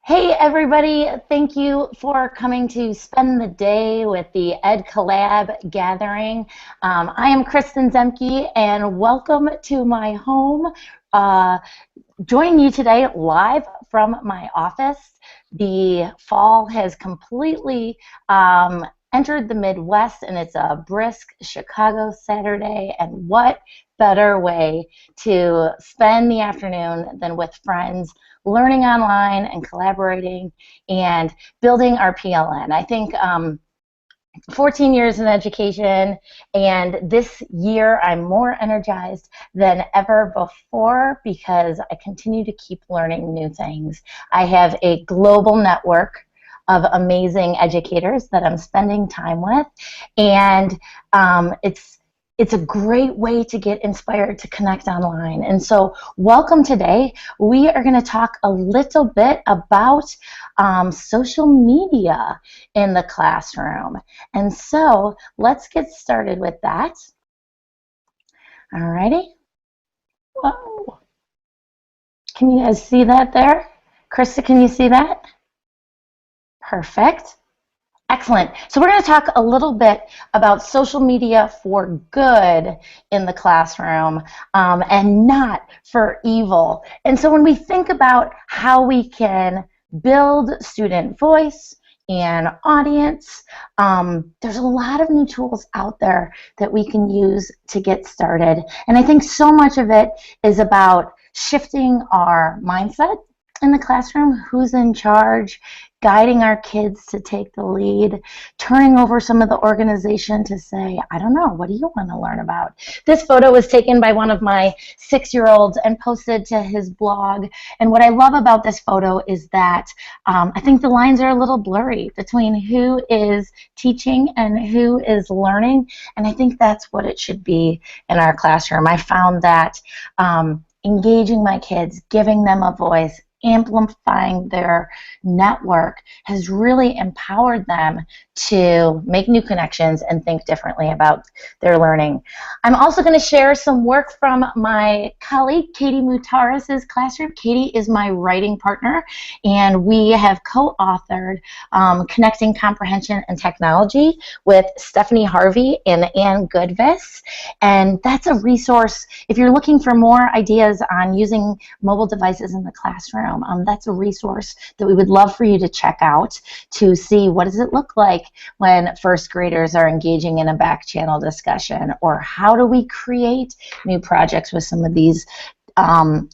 Hey everybody, thank you for coming to spend the day with the Ed Collab gathering. I am Kristin Ziemke and welcome to my home. Uh, Joining you today live from my office. The fall has completely entered the Midwest and it's a brisk Chicago Saturday, and what better way to spend the afternoon than with friends learning online and collaborating and building our PLN. I think 14 years in education, and this year I'm more energized than ever before because I continue to keep learning new things. I have a global network of amazing educators that I'm spending time with, and it's a great way to get inspired to connect online. And so welcome today. We are going to talk a little bit about social media in the classroom. And so let's get started with that. Alrighty. Whoa. Can you guys see that there? Krista, can you see that? Perfect. Excellent. So we're going to talk a little bit about social media for good in the classroom and not for evil. And so when we think about how we can build student voice and audience, there's a lot of new tools out there that we can use to get started. And I think so much of it is about shifting our mindset in the classroom, who's in charge, guiding our kids to take the lead, turning over some of the organization to say, I don't know, what do you want to learn about? This photo was taken by one of my 6-year-olds and posted to his blog. And what I love about this photo is that I think the lines are a little blurry between who is teaching and who is learning. And I think that's what it should be in our classroom. I found that engaging my kids, giving them a voice, amplifying their network has really empowered them to make new connections and think differently about their learning. I'm also going to share some work from my colleague, Katie Mutaris' classroom. Katie is my writing partner, and we have co-authored Connecting Comprehension and Technology with Stephanie Harvey and Ann Goodvis. And that's a resource if you're looking for more ideas on using mobile devices in the classroom. That's a resource that we would love for you to check out to see what does it look like when first graders are engaging in a back channel discussion, or how do we create new projects with some of these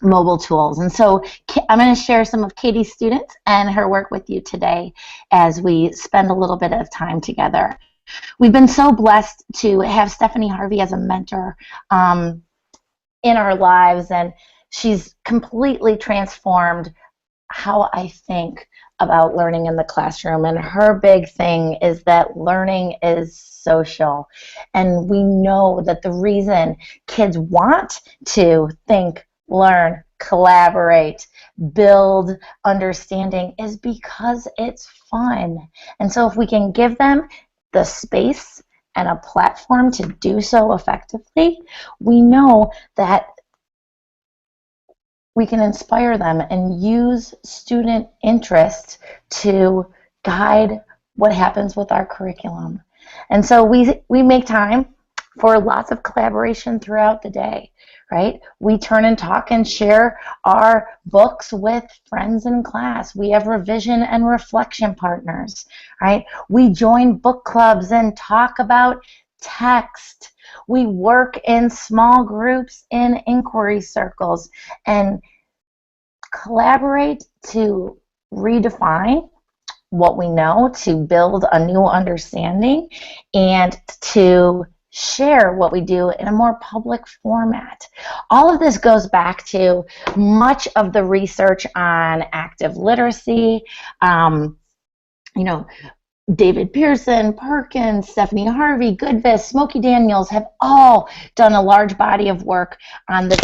mobile tools. And so I'm going to share some of Katie's students and her work with you today as we spend a little bit of time together. We've been so blessed to have Stephanie Harvey as a mentor in our lives, and she's completely transformed how I think about learning in the classroom. And her big thing is that learning is social. And we know that the reason kids want to think, learn, collaborate, build understanding is because it's fun. And so if we can give them the space and a platform to do so effectively, we know that we can inspire them and use student interest to guide what happens with our curriculum. And so we make time for lots of collaboration throughout the day, right? We turn and talk and share our books with friends in class. We have revision and reflection partners, right? We join book clubs and talk about text. We work in small groups in inquiry circles and collaborate to redefine what we know, to build a new understanding, and to share what we do in a more public format. All of this goes back to much of the research on active literacy. David Pearson, Perkins, Stephanie Harvey, Goodvis, Smokey Daniels have all done a large body of work on this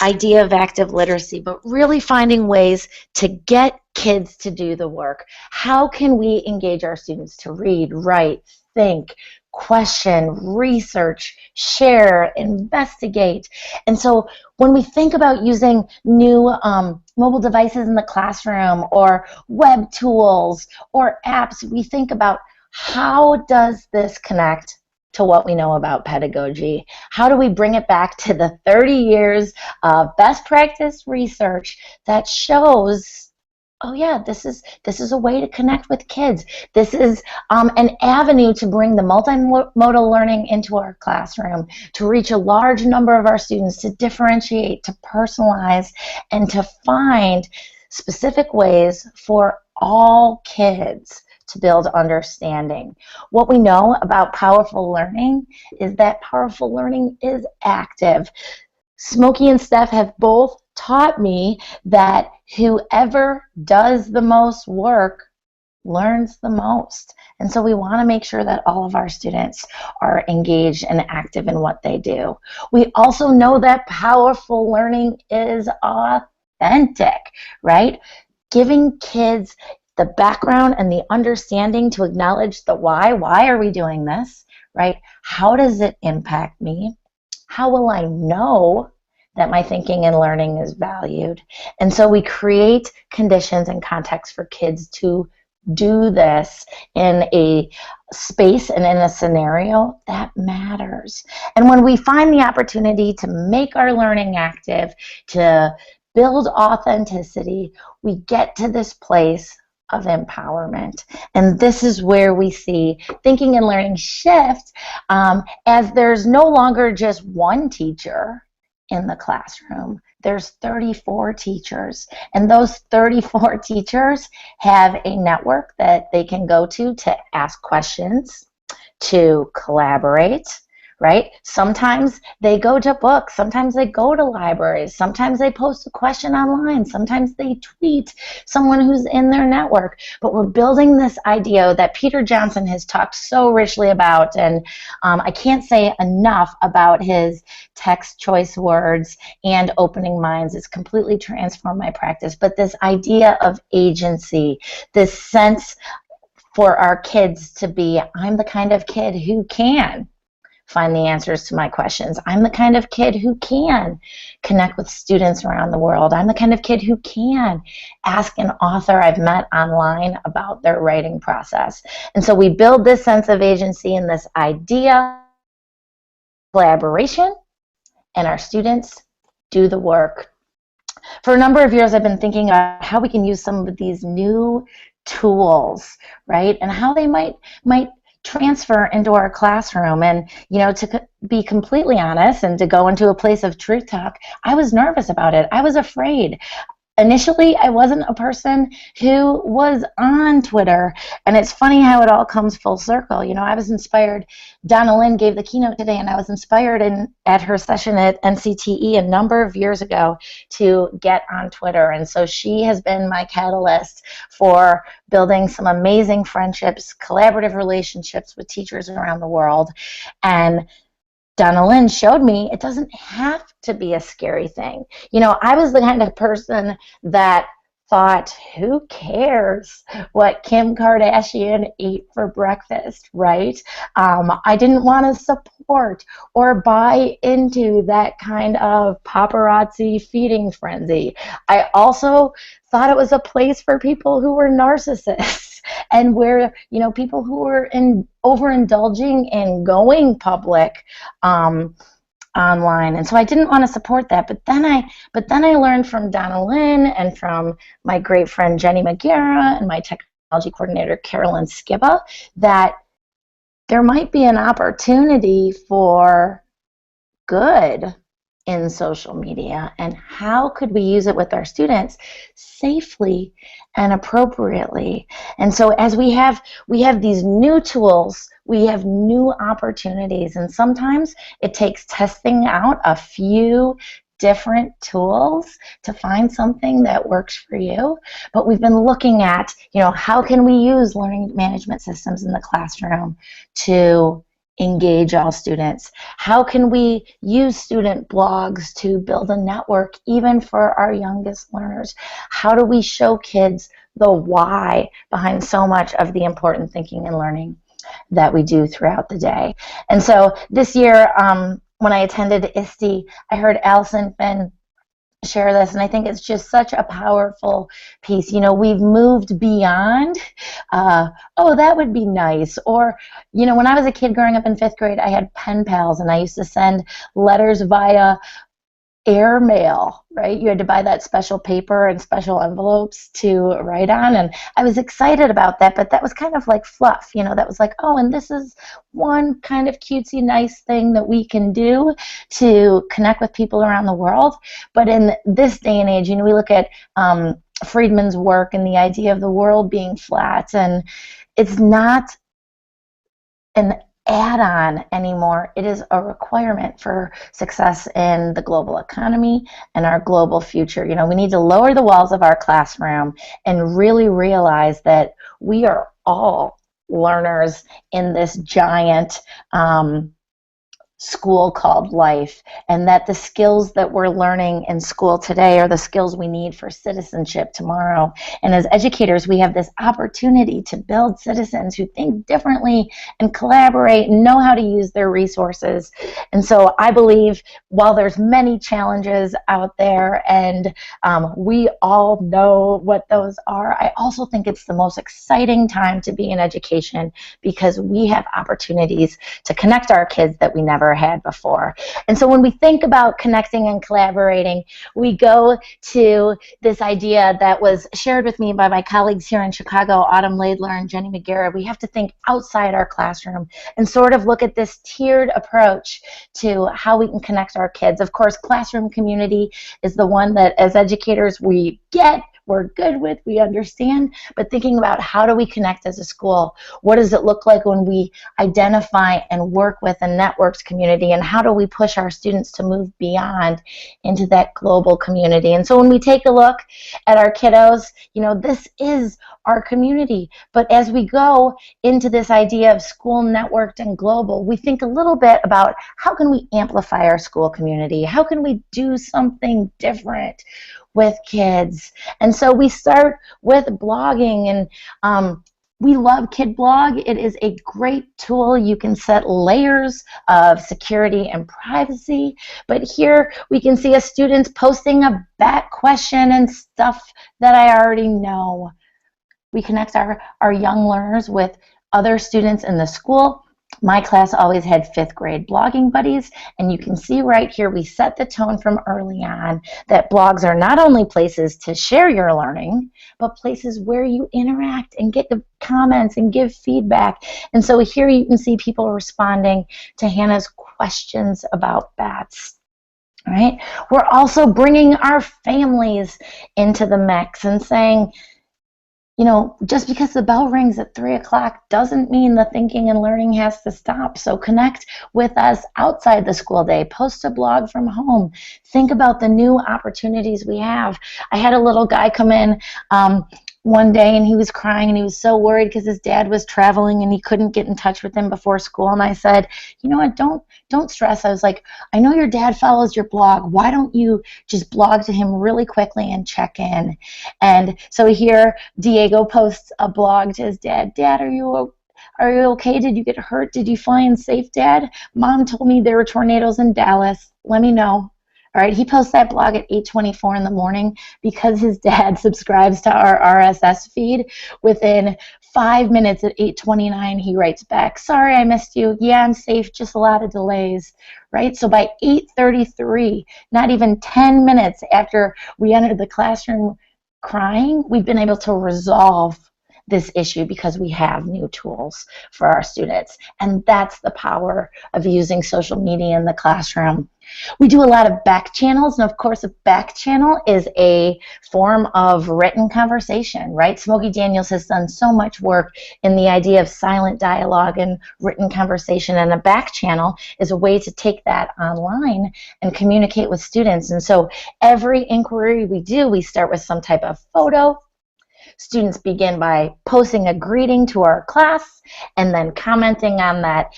idea of active literacy, but really finding ways to get kids to do the work. How can we engage our students to read, write, think, question, research, share, investigate. And so when we think about using new mobile devices in the classroom or web tools or apps, we think about how does this connect to what we know about pedagogy? How do we bring it back to the 30 years of best practice research that shows, oh yeah, this is a way to connect with kids. This is an avenue to bring the multimodal learning into our classroom, to reach a large number of our students, to differentiate, to personalize, and to find specific ways for all kids to build understanding. What we know about powerful learning is that powerful learning is active. Smokey and Steph have both taught me that whoever does the most work learns the most. And so we want to make sure that all of our students are engaged and active in what they do. We also know that powerful learning is authentic, right? Giving kids the background and the understanding to acknowledge the why. Why are we doing this, right? How does it impact me? How will I know that my thinking and learning is valued? And so we create conditions and contexts for kids to do this in a space and in a scenario that matters. And when we find the opportunity to make our learning active, to build authenticity, we get to this place of empowerment. And this is where we see thinking and learning shift as there's no longer just one teacher in the classroom. There's 34 teachers, and those 34 teachers have a network that they can go to ask questions, to collaborate, right? Sometimes they go to books, sometimes they go to libraries, sometimes they post a question online, sometimes they tweet someone who's in their network. But we're building this idea that Peter Johnson has talked so richly about, and I can't say enough about his text choice words and opening minds. It's completely transformed my practice. But this idea of agency, this sense for our kids to be, I'm the kind of kid who can find the answers to my questions. I'm the kind of kid who can connect with students around the world. I'm the kind of kid who can ask an author I've met online about their writing process. And so we build this sense of agency and this idea, collaboration, and our students do the work. For a number of years, I've been thinking about how we can use some of these new tools, right, and how they might transfer into our classroom. And, you know, to be completely honest and to go into a place of truth talk, I was nervous about it. I was afraid. Initially, I wasn't a person who was on Twitter, and it's funny how it all comes full circle. You know, I was inspired. Donna Lynn gave the keynote today, and I was inspired at her session at NCTE a number of years ago to get on Twitter, and so she has been my catalyst for building some amazing friendships, collaborative relationships with teachers around the world. And Donna Lynn showed me it doesn't have to be a scary thing. You know, I was the kind of person that thought, who cares what Kim Kardashian ate for breakfast, right? I didn't want to support or buy into that kind of paparazzi feeding frenzy. I also thought it was a place for people who were narcissists and where, you know, people who were overindulging in going public online. And so I didn't want to support that. But then I learned from Donna Lynn and from my great friend Jenny McGarra and my technology coordinator Carolyn Skiba that there might be an opportunity for good in social media, and how could we use it with our students safely and appropriately. And so as we have these new tools, we have new opportunities, and sometimes it takes testing out a few different tools to find something that works for you. But we've been looking at, you know, how can we use learning management systems in the classroom to engage all students? How can we use student blogs to build a network even for our youngest learners? How do we show kids the why behind so much of the important thinking and learning? that we do throughout the day. And so this year, when I attended ISTE, I heard Allison Finn share this, and I think it's just such a powerful piece. You know, we've moved beyond, oh, that would be nice. Or, you know, when I was a kid growing up in 5th grade, I had pen pals, and I used to send letters via airmail, right? You had to buy that special paper and special envelopes to write on, and I was excited about that, but that was kind of like fluff, you know, that was like, oh, and this is one kind of cutesy nice thing that we can do to connect with people around the world. But in this day and age, you know, we look at Friedman's work and the idea of the world being flat, and it's not an add-on anymore. It is a requirement for success in the global economy and our global future. You know, we need to lower the walls of our classroom and really realize that we are all learners in this giant school called life, and that the skills that we're learning in school today are the skills we need for citizenship tomorrow. And as educators, we have this opportunity to build citizens who think differently and collaborate and know how to use their resources. And so I believe while there's many challenges out there, and we all know what those are, I also think it's the most exciting time to be in education, because we have opportunities to connect our kids that we never had before. And so when we think about connecting and collaborating, we go to this idea that was shared with me by my colleagues here in Chicago, Autumn Laidler and Jenny McGarrett. We have to think outside our classroom and sort of look at this tiered approach to how we can connect our kids. Of course, classroom community is the one that as educators we're good with, we understand, but thinking about how do we connect as a school? What does it look like when we identify and work with a networked community, and how do we push our students to move beyond into that global community? And so when we take a look at our kiddos, you know, this is our community, but as we go into this idea of school networked and global, we think a little bit about how can we amplify our school community? How can we do something different with kids? And so we start with blogging, and we love Kid Blog. It is a great tool. You can set layers of security and privacy, but here we can see a student posting a back question and stuff that I already know. We connect our young learners with other students in the school. My class always had 5th grade blogging buddies, and you can see right here we set the tone from early on that blogs are not only places to share your learning, but places where you interact and get the comments and give feedback. And so here you can see people responding to Hannah's questions about bats. All right? We're also bringing our families into the mix and saying, you know, just because the bell rings at 3 o'clock doesn't mean the thinking and learning has to stop. So connect with us outside the school day. Post a blog from home. Think about the new opportunities we have. I had a little guy come in one day, and he was crying, and he was so worried because his dad was traveling and he couldn't get in touch with him before school. And I said, you know what, don't stress. I was like, I know your dad follows your blog. Why don't you just blog to him really quickly and check in? And so here Diego posts a blog to his dad. Dad, are you okay? Did you get hurt? Did you fly in safe, Dad? Mom told me there were tornadoes in Dallas. Let me know. All right, he posts that blog at 8:24 in the morning because his dad subscribes to our RSS feed. Within 5 minutes at 8:29, he writes back, sorry I missed you. Yeah, I'm safe, just a lot of delays. Right? So by 8:33, not even 10 minutes after we entered the classroom crying, we've been able to resolve this issue because we have new tools for our students. And that's the power of using social media in the classroom. We do a lot of back channels, and of course a back channel is a form of written conversation, right? Smokey Daniels has done so much work in the idea of silent dialogue and written conversation, and a back channel is a way to take that online and communicate with students. And so every inquiry we do, we start with some type of photo. Students begin by posting a greeting to our class and then commenting on that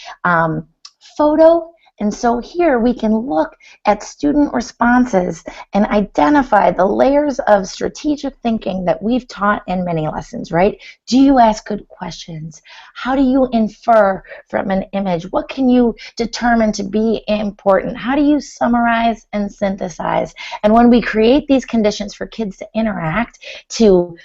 photo. And so here we can look at student responses and identify the layers of strategic thinking that we've taught in many lessons, right? Do you ask good questions? How do you infer from an image? What can you determine to be important? How do you summarize and synthesize? And when we create these conditions for kids to interact, to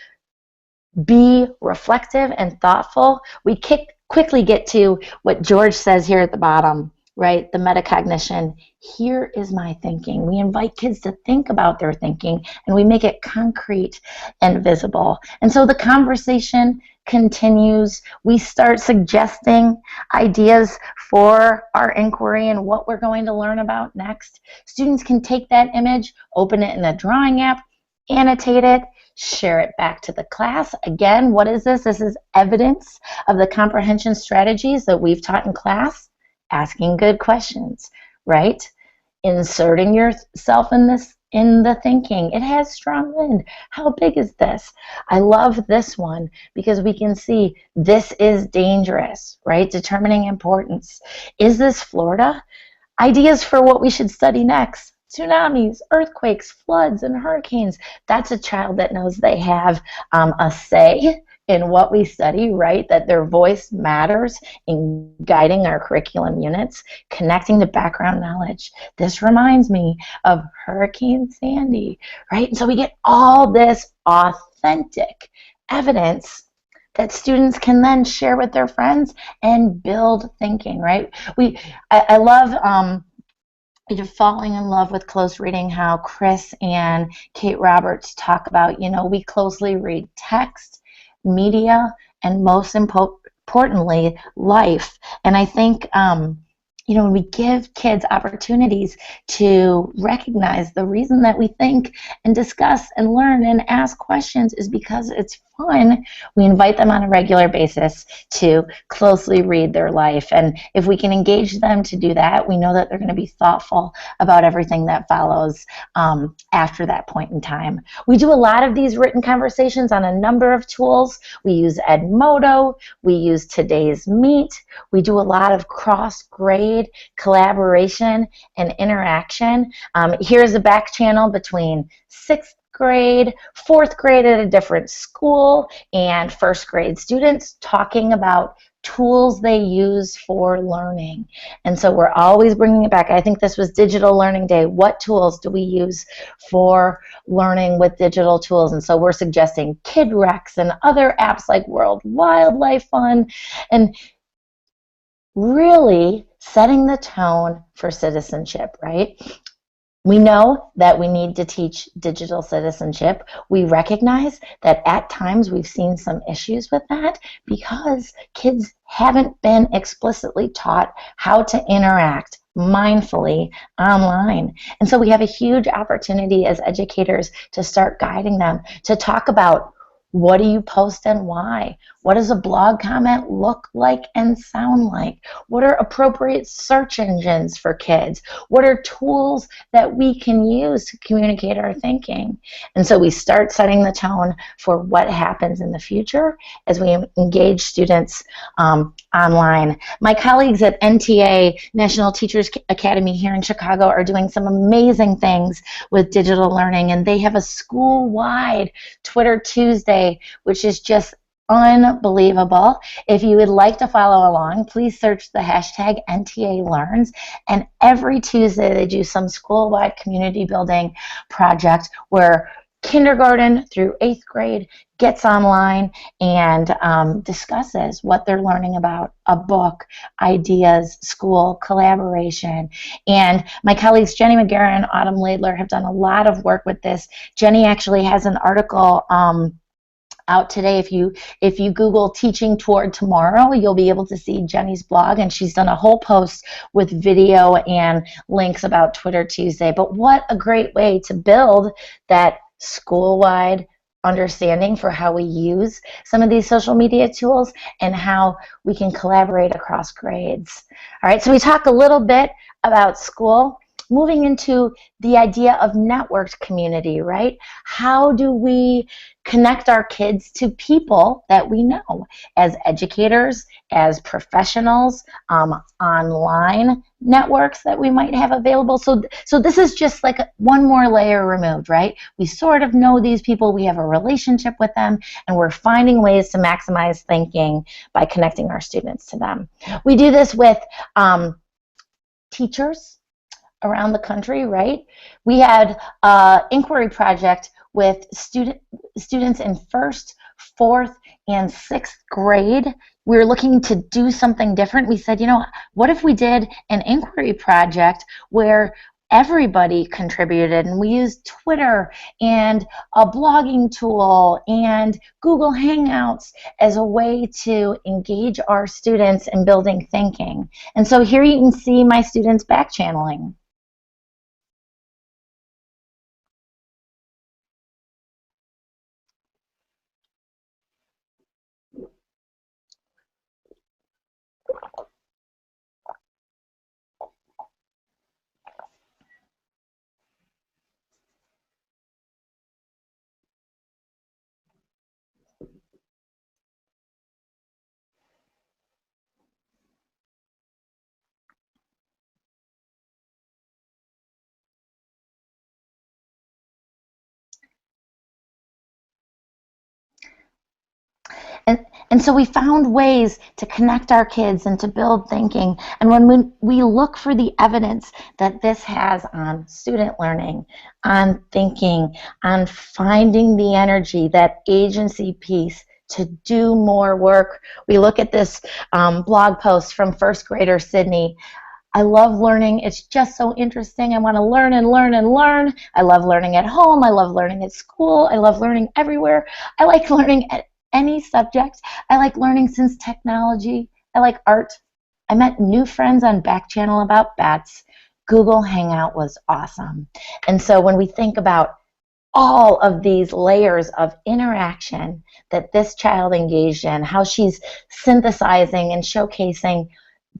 be reflective and thoughtful, we quickly get to what George says here at the bottom, right? The metacognition. Here is my thinking. We invite kids to think about their thinking, and we make it concrete and visible. And so the conversation continues. We start suggesting ideas for our inquiry and what we're going to learn about next. Students can take that image, open it in a drawing app, annotate it, share it back to the class. Again, what is this? This is evidence of the comprehension strategies that we've taught in class. Asking good questions, right? Inserting yourself in the thinking. It has strong wind. How big is this? I love this one because we can see this is dangerous, right? Determining importance. Is this Florida? Ideas for what we should study next. Tsunamis, earthquakes, floods, and hurricanes. That's a child that knows they have a say in what we study, right? That their voice matters in guiding our curriculum units, connecting to background knowledge. This reminds me of Hurricane Sandy, right? And so we get all this authentic evidence that students can then share with their friends and build thinking, right? I love falling in love with close reading, how Chris and Kate Roberts talk about, we closely read text, media, and most importantly, life. And I think, when we give kids opportunities to recognize the reason that we think and discuss and learn and ask questions is because it's fun. We invite them on a regular basis to closely read their life. And if we can engage them to do that, we know that they're going to be thoughtful about everything that follows after that point in time. We do a lot of these written conversations on a number of tools. We use Edmodo. We use Today's Meet. We do a lot of cross-grade collaboration and interaction. Here's a back channel between 6th grade, 4th grade at a different school, and 1st grade students talking about tools they use for learning. And so we're always bringing it back. I think this was Digital Learning Day. What tools do we use for learning with digital tools? And so we're suggesting KidRex and other apps like World Wildlife Fund, and really setting the tone for citizenship, right? We know that we need to teach digital citizenship. We recognize that at times we've seen some issues with that because kids haven't been explicitly taught how to interact mindfully online. And so we have a huge opportunity as educators to start guiding them to talk about, what do you post and why? What does a blog comment look like and sound like? What are appropriate search engines for kids? What are tools that we can use to communicate our thinking? And so we start setting the tone for what happens in the future as we engage students online. My colleagues at NTA, National Teachers Academy here in Chicago, are doing some amazing things with digital learning, and they have a school-wide Twitter Tuesday, which is just unbelievable. If you would like to follow along, please search the hashtag NTA Learns, and every Tuesday they do some school-wide community building project where kindergarten through 8th grade gets online and discusses what they're learning about a book, ideas, school, collaboration. And my colleagues Jenny McGarrett and Autumn Laidler have done a lot of work with this. Jenny actually has an article out today. If you Google Teaching Toward Tomorrow, you'll be able to see Jenny's blog, and she's done a whole post with video and links about Twitter Tuesday. But what a great way to build that school-wide understanding for how we use some of these social media tools and how we can collaborate across grades. All right, so we talked a little bit about school. Moving into the idea of networked community, right? How do we connect our kids to people that we know as educators, as professionals, online networks that we might have available. So this is just like one more layer removed, right? We sort of know these people, we have a relationship with them, and we're finding ways to maximize thinking by connecting our students to them. We do this with teachers around the country, right? We had an inquiry project with students in 1st, 4th, and 6th grade. We were looking to do something different. We said, you know, what if we did an inquiry project where everybody contributed, and we used Twitter and a blogging tool and Google Hangouts as a way to engage our students in building thinking. And so here you can see my students back channeling. And so we found ways to connect our kids and to build thinking. And when we look for the evidence that this has on student learning, on thinking, on finding the energy, that agency piece to do more work, we look at this blog post from 1st grader Sydney. I love learning. It's just so interesting. I want to learn and learn and learn. I love learning at home. I love learning at school. I love learning everywhere. I like learning at any subject. I like learning since technology. I like art. I met new friends on back channel about bats. Google Hangout was awesome. And so when we think about all of these layers of interaction that this child engaged in, how she's synthesizing and showcasing,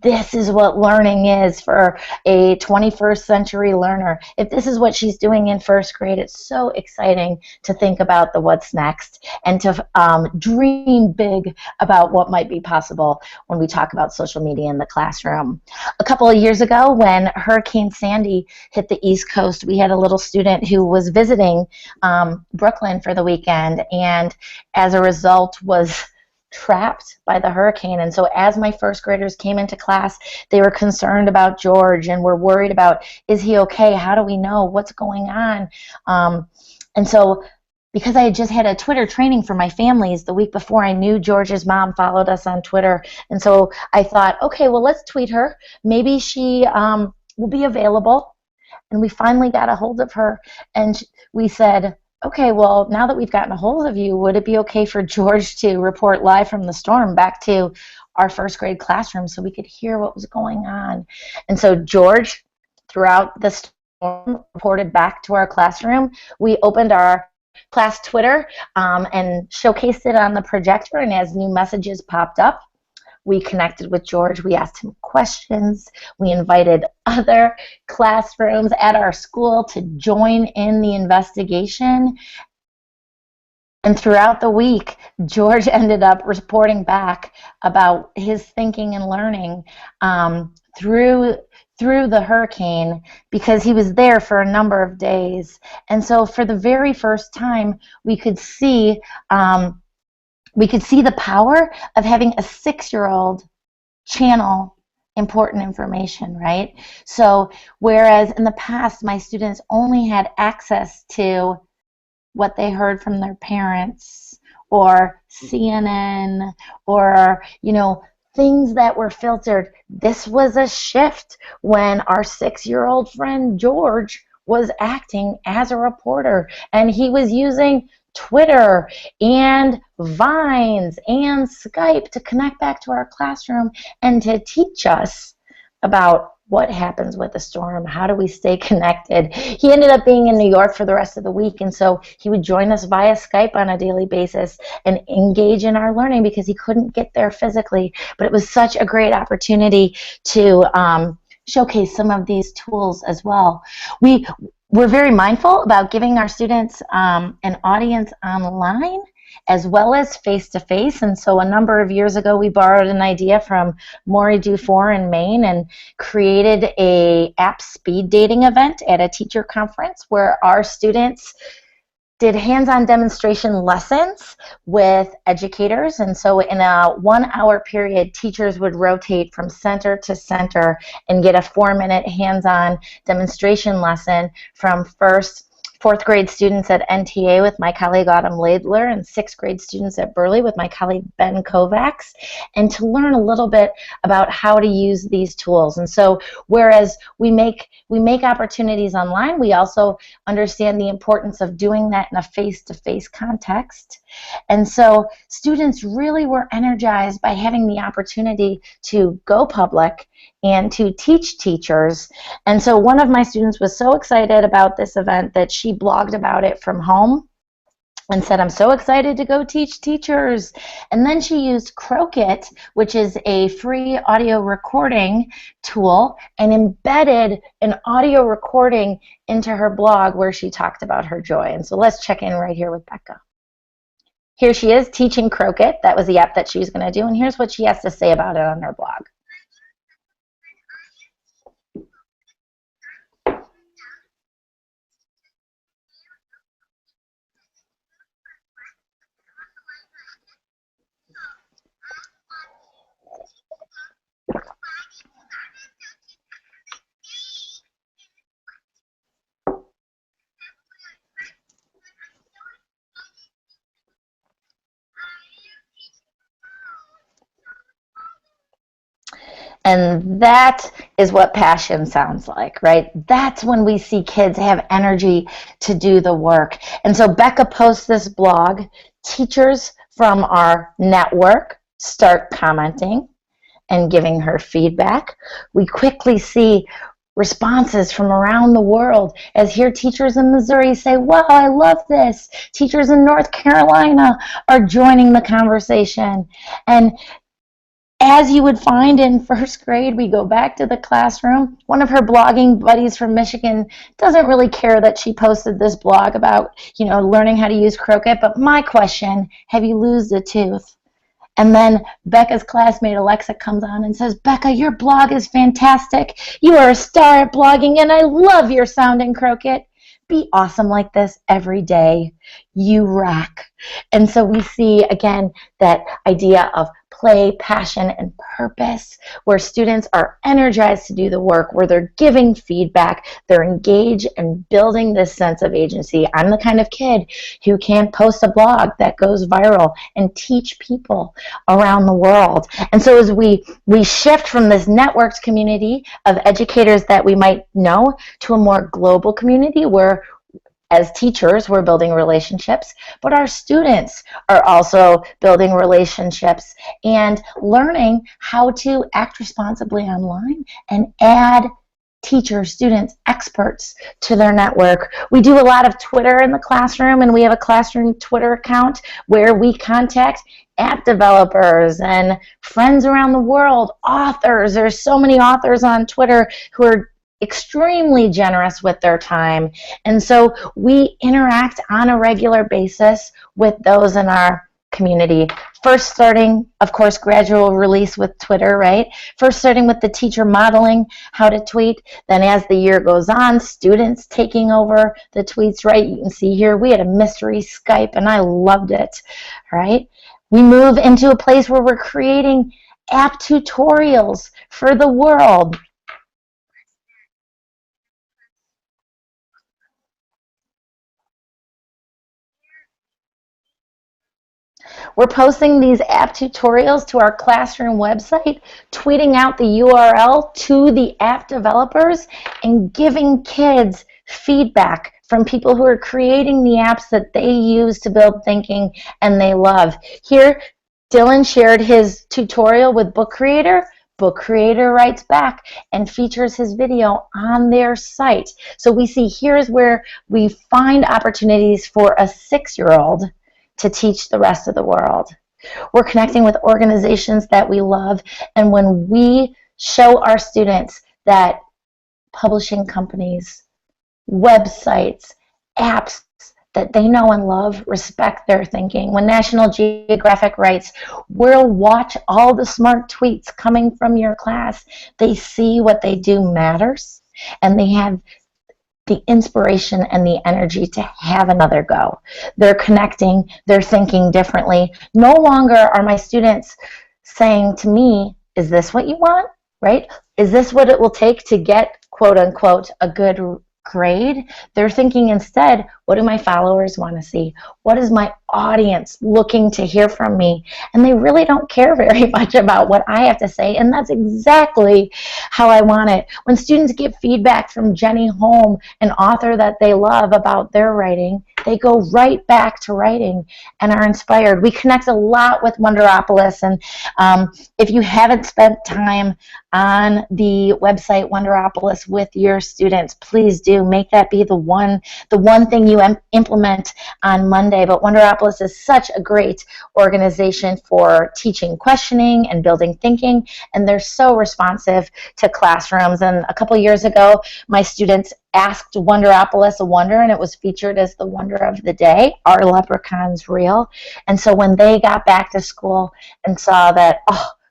this is what learning is for a 21st century learner. If this is what she's doing in 1st grade, it's so exciting to think about the what's next and to dream big about what might be possible when we talk about social media in the classroom. A couple of years ago, when Hurricane Sandy hit the East Coast, we had a little student who was visiting Brooklyn for the weekend, and as a result was trapped by the hurricane. And so as my 1st graders came into class, they were concerned about George and were worried about, is he okay? How do we know what's going on? And so because I had just had a Twitter training for my families the week before, I knew George's mom followed us on Twitter. And so I thought, okay, well, let's tweet her. Maybe she will be available. And we finally got a hold of her, and we said, okay, well, now that we've gotten a hold of you, would it be okay for George to report live from the storm back to our 1st grade classroom so we could hear what was going on? And so George, throughout the storm, reported back to our classroom. We opened our class Twitter and showcased it on the projector, and as new messages popped up, we connected with George. We asked him questions. We invited other classrooms at our school to join in the investigation. And throughout the week, George ended up reporting back about his thinking and learning through the hurricane, because he was there for a number of days. And so for the very first time, we could see the power of having a 6-year-old channel important information, right? So whereas in the past my students only had access to what they heard from their parents or CNN or, you know, things that were filtered, this was a shift when our 6-year-old friend George was acting as a reporter, and he was using Twitter and Vines and Skype to connect back to our classroom and to teach us about what happens with a storm, how do we stay connected. He ended up being in New York for the rest of the week, and so he would join us via Skype on a daily basis and engage in our learning because he couldn't get there physically. But it was such a great opportunity to showcase some of these tools as well. we're very mindful about giving our students an audience online as well as face-to-face. And so a number of years ago, we borrowed an idea from Maury Dufour in Maine and created a app speed dating event at a teacher conference where our students did hands-on demonstration lessons with educators. And so in a 1-hour period, teachers would rotate from center to center and get a 4-minute hands-on demonstration lesson from fourth grade students at NTA with my colleague Autumn Laidler and 6th grade students at Burley with my colleague Ben Kovacs, and to learn a little bit about how to use these tools. And so whereas we make opportunities online, we also understand the importance of doing that in a face-to-face context. And so students really were energized by having the opportunity to go public and to teach teachers. And so one of my students was so excited about this event that she blogged about it from home and said, I'm so excited to go teach teachers. And then she used Croakit, which is a free audio recording tool, and embedded an audio recording into her blog where she talked about her joy. And so let's check in right here with Becca. Here she is teaching Croakit. That was the app that she was going to do. And here's what she has to say about it on her blog. And that is what passion sounds like, right? That's when we see kids have energy to do the work. And so Becca posts this blog. Teachers from our network start commenting and giving her feedback. We quickly see responses from around the world, as here teachers in Missouri say, wow, I love this. Teachers in North Carolina are joining the conversation. And as you would find in first grade, we go back to the classroom. One of her blogging buddies from Michigan doesn't really care that she posted this blog about, learning how to use Croakit. But my question, have you lost a tooth? And then Becca's classmate Alexa comes on and says, Becca, your blog is fantastic. You are a star at blogging, and I love your sound in Croakit. Be awesome like this every day. You rock. And so we see, again, that idea of play, passion, and purpose, where students are energized to do the work, where they're giving feedback, they're engaged and building this sense of agency. I'm the kind of kid who can post a blog that goes viral and teach people around the world. And so as we shift from this networked community of educators that we might know to a more global community where as teachers, we're building relationships, but our students are also building relationships and learning how to act responsibly online and add teachers, students, experts to their network. We do a lot of Twitter in the classroom, and we have a classroom Twitter account where we contact app developers and friends around the world, authors. There's so many authors on Twitter who are extremely generous with their time. And so we interact on a regular basis with those in our community. First starting, of course, gradual release with Twitter, right? First starting with the teacher modeling how to tweet. Then as the year goes on, students taking over the tweets, right? You can see here we had a mystery Skype, and I loved it, right? We move into a place where we're creating app tutorials for the world. We're posting these app tutorials to our classroom website, tweeting out the URL to the app developers, and giving kids feedback from people who are creating the apps that they use to build thinking and they love. Here, Dylan shared his tutorial with Book Creator. Book Creator writes back and features his video on their site. So we see here's where we find opportunities for a 6-year-old to teach the rest of the world. We're connecting with organizations that we love, and when we show our students that publishing companies websites, apps that they know and love respect their thinking. When National Geographic writes, we'll watch all the smart tweets coming from your class, they see what they do matters, and they have the inspiration and the energy to have another go. They're connecting, they're thinking differently. No longer are my students saying to me, is this what you want, right? Is this what it will take to get, quote unquote, a good grade? They're thinking instead, what do my followers want to see? What is my audience looking to hear from me? And they really don't care very much about what I have to say, and that's exactly how I want it. When students get feedback from Jenny Holm, an author that they love, about their writing, they go right back to writing and are inspired. We connect a lot with Wonderopolis, and if you haven't spent time on the website Wonderopolis with your students, please do. Make that be the one thing you implement on Monday. But Wonderopolis is such a great organization for teaching questioning and building thinking, and they're so responsive to classrooms. And a couple years ago, my students asked Wonderopolis a wonder, and it was featured as the wonder of the day. Are leprechauns real? And so when they got back to school and saw that,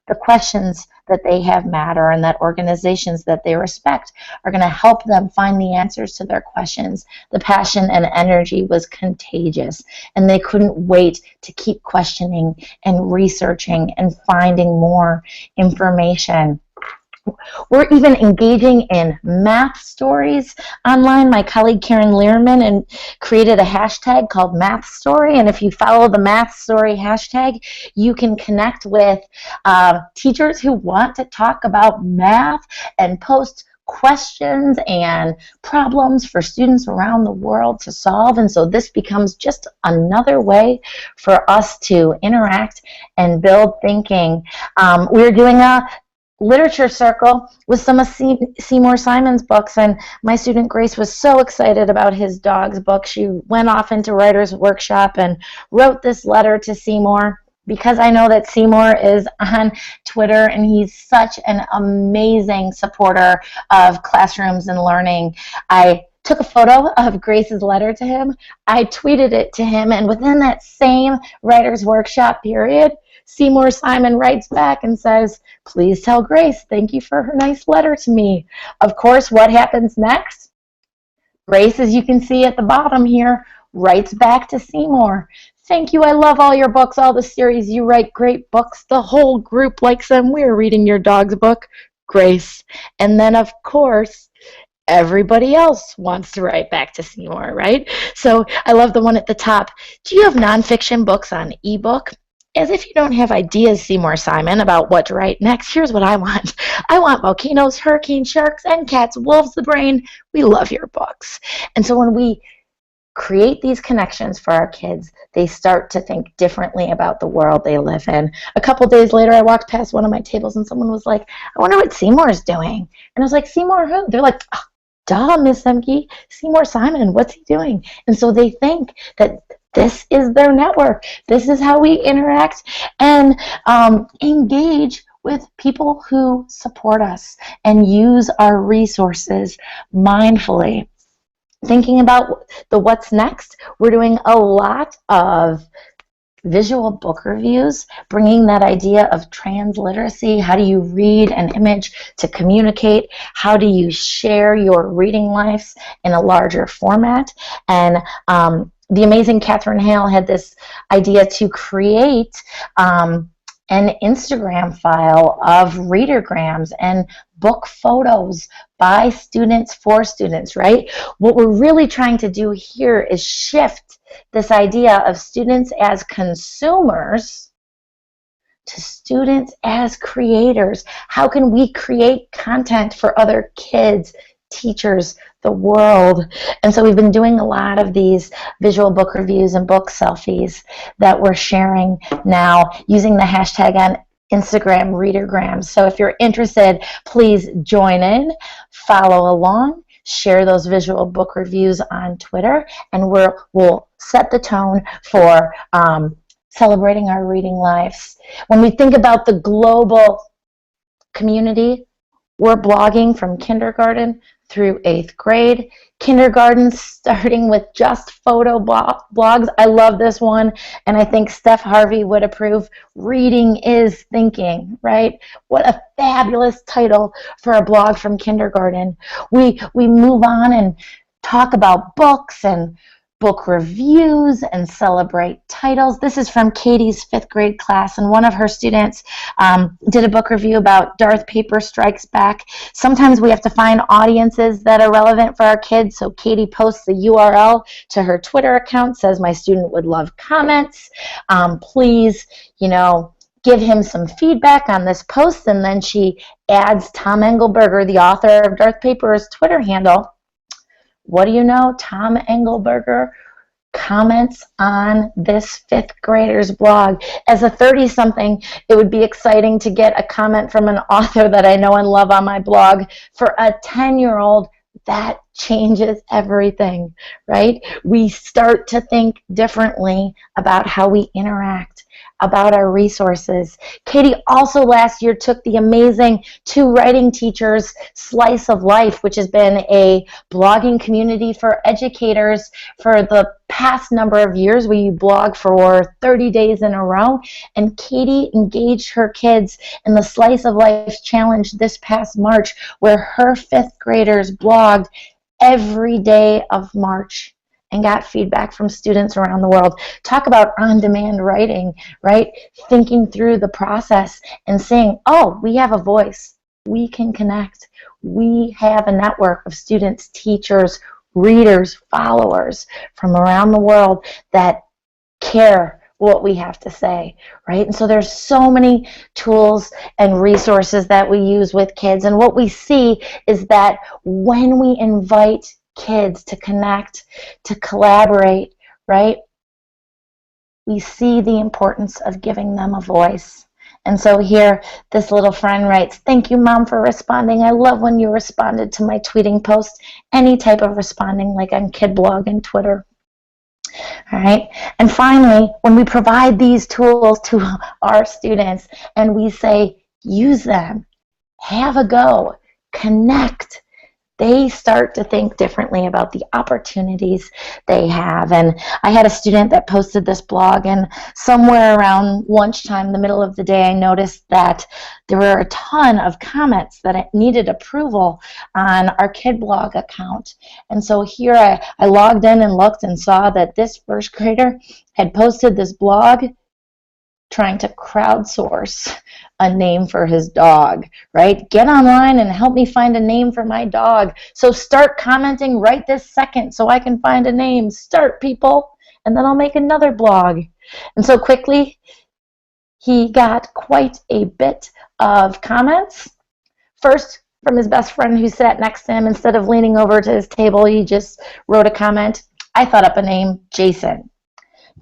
the questions that they have matter, and that organizations that they respect are going to help them find the answers to their questions, the passion and energy was contagious, and they couldn't wait to keep questioning and researching and finding more information. We're even engaging in math stories online. My colleague Karen Learman created a hashtag called Math Story, and if you follow the Math Story hashtag, you can connect with teachers who want to talk about math and post questions and problems for students around the world to solve. And so this becomes just another way for us to interact and build thinking. We're doing a literature circle with some of Seymour Simon's books, and my student Grace was so excited about his dog's book. She went off into Writer's Workshop and wrote this letter to Seymour, because I know that Seymour is on Twitter and he's such an amazing supporter of classrooms and learning. I took a photo of Grace's letter to him, I tweeted it to him, and within that same Writer's Workshop period, Seymour Simon writes back and says, please tell Grace, thank you for her nice letter to me. Of course, what happens next? Grace, as you can see at the bottom here, writes back to Seymour. Thank you, I love all your books, all the series. You write great books. The whole group likes them. We're reading your dog's book, Grace. And then, of course, everybody else wants to write back to Seymour, right? So I love the one at the top. Do you have nonfiction books on ebook? As if you don't have ideas, Seymour Simon, about what to write next, here's what I want. I want volcanoes, hurricanes, sharks, and cats, wolves, the brain. We love your books. And so when we create these connections for our kids, they start to think differently about the world they live in. A couple days later, I walked past one of my tables and someone was like, I wonder what Seymour's doing. And I was like, Seymour who? They're like, oh, duh, Miss Ziemke, Seymour Simon, what's he doing? And so they think that this is their network. This is how we interact and engage with people who support us and use our resources mindfully. Thinking about the what's next, we're doing a lot of visual book reviews, bringing that idea of transliteracy. How do you read an image to communicate? How do you share your reading lives in a larger format? And the amazing Catherine Hale had this idea to create an Instagram file of readergrams and book photos by students for students, right? What we're really trying to do here is shift this idea of students as consumers to students as creators. How can we create content for other kids, teachers, the world? And so we've been doing a lot of these visual book reviews and book selfies that we're sharing now using the hashtag on Instagram, readergrams. So if you're interested, please join in, follow along, share those visual book reviews on Twitter, and we'll set the tone for celebrating our reading lives. When we think about the global community, We're blogging from kindergarten through 8th grade. Kindergarten starting with just photo blogs. I love this one, and I think Steph Harvey would approve. Reading is thinking, right? What a fabulous title for a blog from kindergarten. We move on and talk about books and book reviews and celebrate titles. This is from Katie's 5th grade class, and one of her students did a book review about Darth Paper Strikes Back. Sometimes we have to find audiences that are relevant for our kids, so Katie posts the URL to her Twitter account, says my student would love comments. Please, give him some feedback on this post, and then she adds Tom Engelberger, the author of Darth Paper's Twitter handle. What do you know? Tom Engelberger comments on this 5th grader's blog. As a 30-something, it would be exciting to get a comment from an author that I know and love on my blog. For a 10-year-old, that changes everything, right? We start to think differently about how we interact, about our resources. Katie also last year took the amazing Two Writing Teachers Slice of Life, which has been a blogging community for educators for the past number of years. We blog for 30 days in a row, and Katie engaged her kids in the Slice of Life Challenge this past March, where her 5th graders blogged every day of March and got feedback from students around the world. Talk about on-demand writing, right? Thinking through the process and saying, oh, we have a voice. We can connect. We have a network of students, teachers, readers, followers from around the world that care what we have to say, right? And so there's so many tools and resources that we use with kids, and what we see is that when we invite kids to connect, to collaborate, right, we see the importance of giving them a voice. And so here, this little friend writes, thank you, Mom, for responding. I love when you responded to my tweeting post. Any type of responding, like on KidBlog and Twitter. All right. And finally, when we provide these tools to our students and we say, use them, have a go, connect, they start to think differently about the opportunities they have. And I had a student that posted this blog, and somewhere around lunchtime, the middle of the day, I noticed that there were a ton of comments that needed approval on our KidBlog account. And so here I logged in and looked and saw that this 1st grader had posted this blog trying to crowdsource a name for his dog, right? Get online and help me find a name for my dog. So start commenting right this second so I can find a name. Start, people, and then I'll make another blog. And so quickly, he got quite a bit of comments. First, from his best friend who sat next to him. Instead of leaning over to his table, he just wrote a comment. I thought up a name, Jason.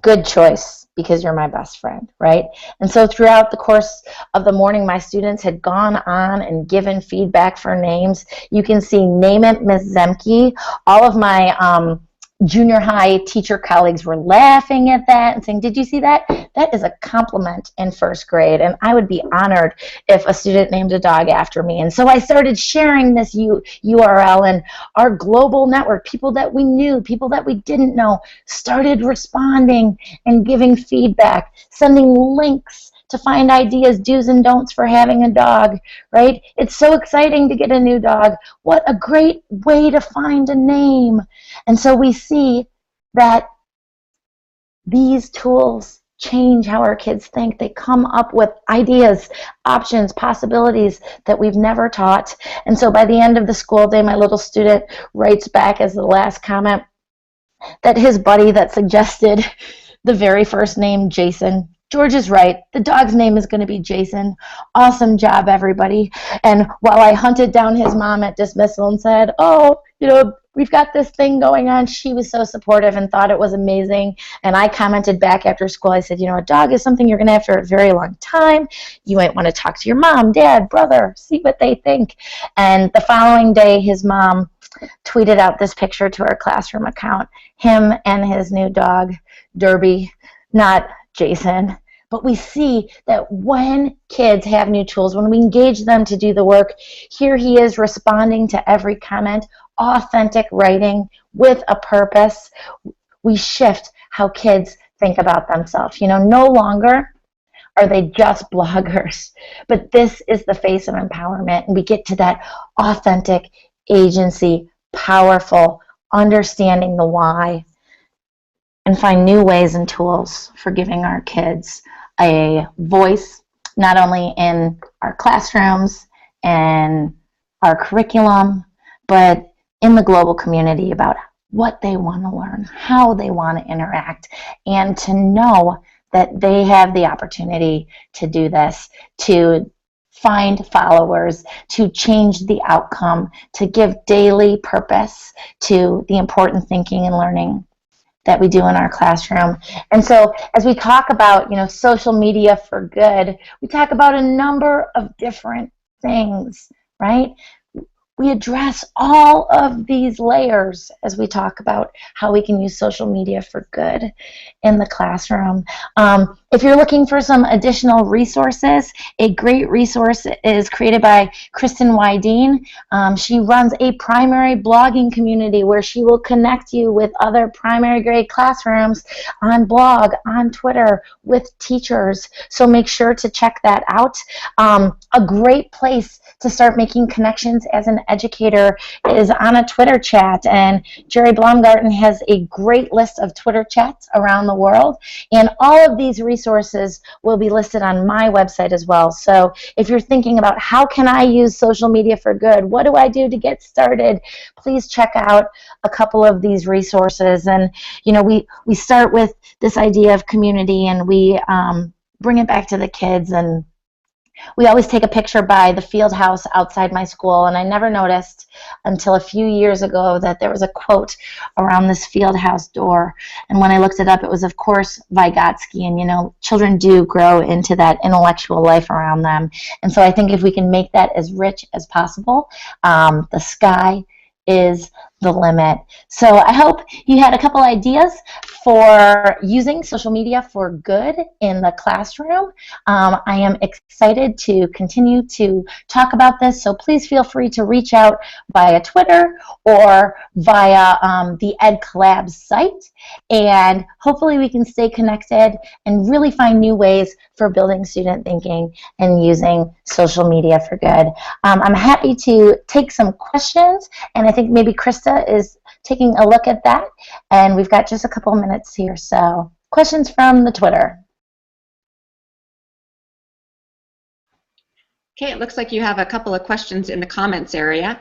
Good choice, because you're my best friend, right? And so throughout the course of the morning, my students had gone on and given feedback for names. You can see Name It Miss Ziemke. All of my junior high teacher colleagues were laughing at that and saying, did you see that? That is a compliment in 1st grade, and I would be honored if a student named a dog after me. And so I started sharing this URL, and our global network, people that we knew, people that we didn't know, started responding and giving feedback, sending links to find ideas, do's and don'ts for having a dog, right? It's so exciting to get a new dog. What a great way to find a name. And so we see that these tools change how our kids think. They come up with ideas, options, possibilities that we've never taught. And so by the end of the school day, my little student writes back as the last comment that his buddy that suggested the very first name, Jason, George is right. The dog's name is going to be Jason. Awesome job, everybody. And while I hunted down his mom at dismissal and said, oh, we've got this thing going on, she was so supportive and thought it was amazing. And I commented back after school. I said, a dog is something you're going to have for a very long time. You might want to talk to your mom, dad, brother, see what they think. And the following day, his mom tweeted out this picture to our classroom account, him and his new dog, Derby, not Jason, But we see that when kids have new tools, when we engage them to do the work, here he is responding to every comment, authentic writing with a purpose. We shift how kids think about themselves. No longer are they just bloggers, but this is the face of empowerment, and we get to that authentic agency, powerful, understanding the why, and find new ways and tools for giving our kids a voice, not only in our classrooms and our curriculum, but in the global community about what they want to learn, how they want to interact, and to know that they have the opportunity to do this, to find followers, to change the outcome, to give daily purpose to the important thinking and learning that we do in our classroom. And so as we talk about, social media for good, we talk about a number of different things, right? We address all of these layers as we talk about how we can use social media for good in the classroom. If you're looking for some additional resources, a great resource is created by Kristin. She runs a primary blogging community where she will connect you with other primary grade classrooms on blog, on Twitter, with teachers. So make sure to check that out. A great place to start making connections as an educator is on a Twitter chat, and Jerry Blumgarten has a great list of Twitter chats around the world, and all of these resources will be listed on my website as well. So if you're thinking about how can I use social media for good, what do I do to get started, please check out a couple of these resources. And we start with this idea of community, and we bring it back to the kids, and we always take a picture by the field house outside my school, and I never noticed until a few years ago that there was a quote around this field house door. And when I looked it up, it was, of course, Vygotsky. And, children do grow into that intellectual life around them. And so I think if we can make that as rich as possible, the sky is the limit. So I hope you had a couple ideas for using social media for good in the classroom. I am excited to continue to talk about this, so please feel free to reach out via Twitter or via the EdCollabs site, and hopefully we can stay connected and really find new ways for building student thinking and using social media for good. I'm happy to take some questions, and I think maybe Krista is taking a look at that, and we've got just a couple minutes here. So questions from the Twitter. Okay, it looks like you have a couple of questions in the comments area.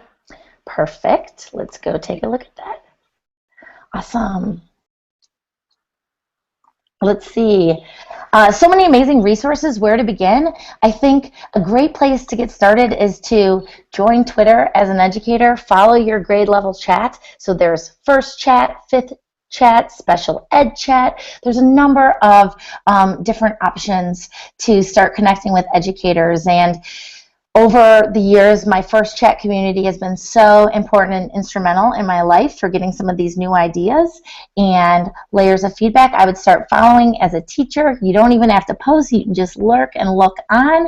Perfect. Let's go take a look at that. Awesome. Let's see. So many amazing resources. Where to begin? I think a great place to get started is to join Twitter as an educator. Follow your grade level chat. So there's first chat, fifth chat, special ed chat. There's a number of different options to start connecting with educators. And over the years, my first chat community has been so important and instrumental in my life for getting some of these new ideas and layers of feedback. I would start following as a teacher. You don't even have to post. You can just lurk and look on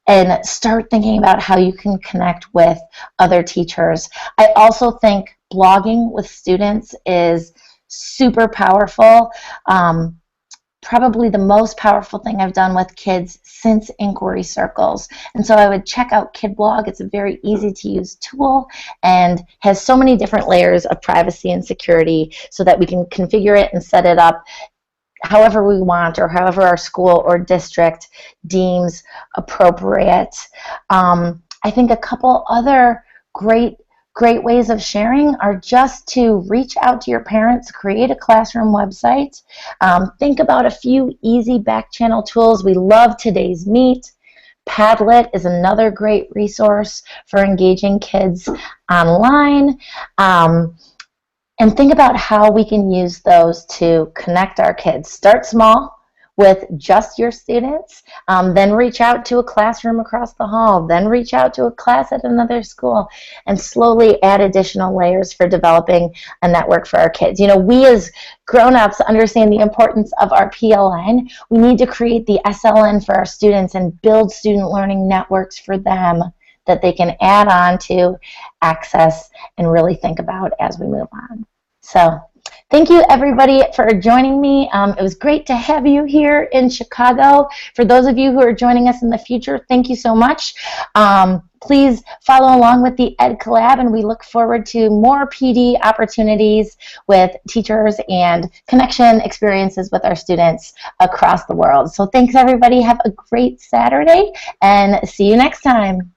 and start thinking about how you can connect with other teachers. I also think blogging with students is super powerful. Probably the most powerful thing I've done with kids since inquiry circles. And so I would check out KidBlog. It's a very easy to use tool and has so many different layers of privacy and security so that we can configure it and set it up however we want or however our school or district deems appropriate. I think a couple other great ways of sharing are just to reach out to your parents, create a classroom website, think about a few easy back channel tools. We love Today's Meet. Padlet is another great resource for engaging kids online. And think about how we can use those to connect our kids. Start small with just your students, then reach out to a classroom across the hall, then reach out to a class at another school, and slowly add additional layers for developing a network for our kids. You know, we as grown-ups understand the importance of our PLN. We need to create the SLN for our students and build student learning networks for them that they can add on to, access, and really think about as we move on. So thank you, everybody, for joining me. It was great to have you here in Chicago. For those of you who are joining us in the future, thank you so much. Please follow along with the Ed Collab, and we look forward to more PD opportunities with teachers and connection experiences with our students across the world. So thanks, everybody. Have a great Saturday, and see you next time.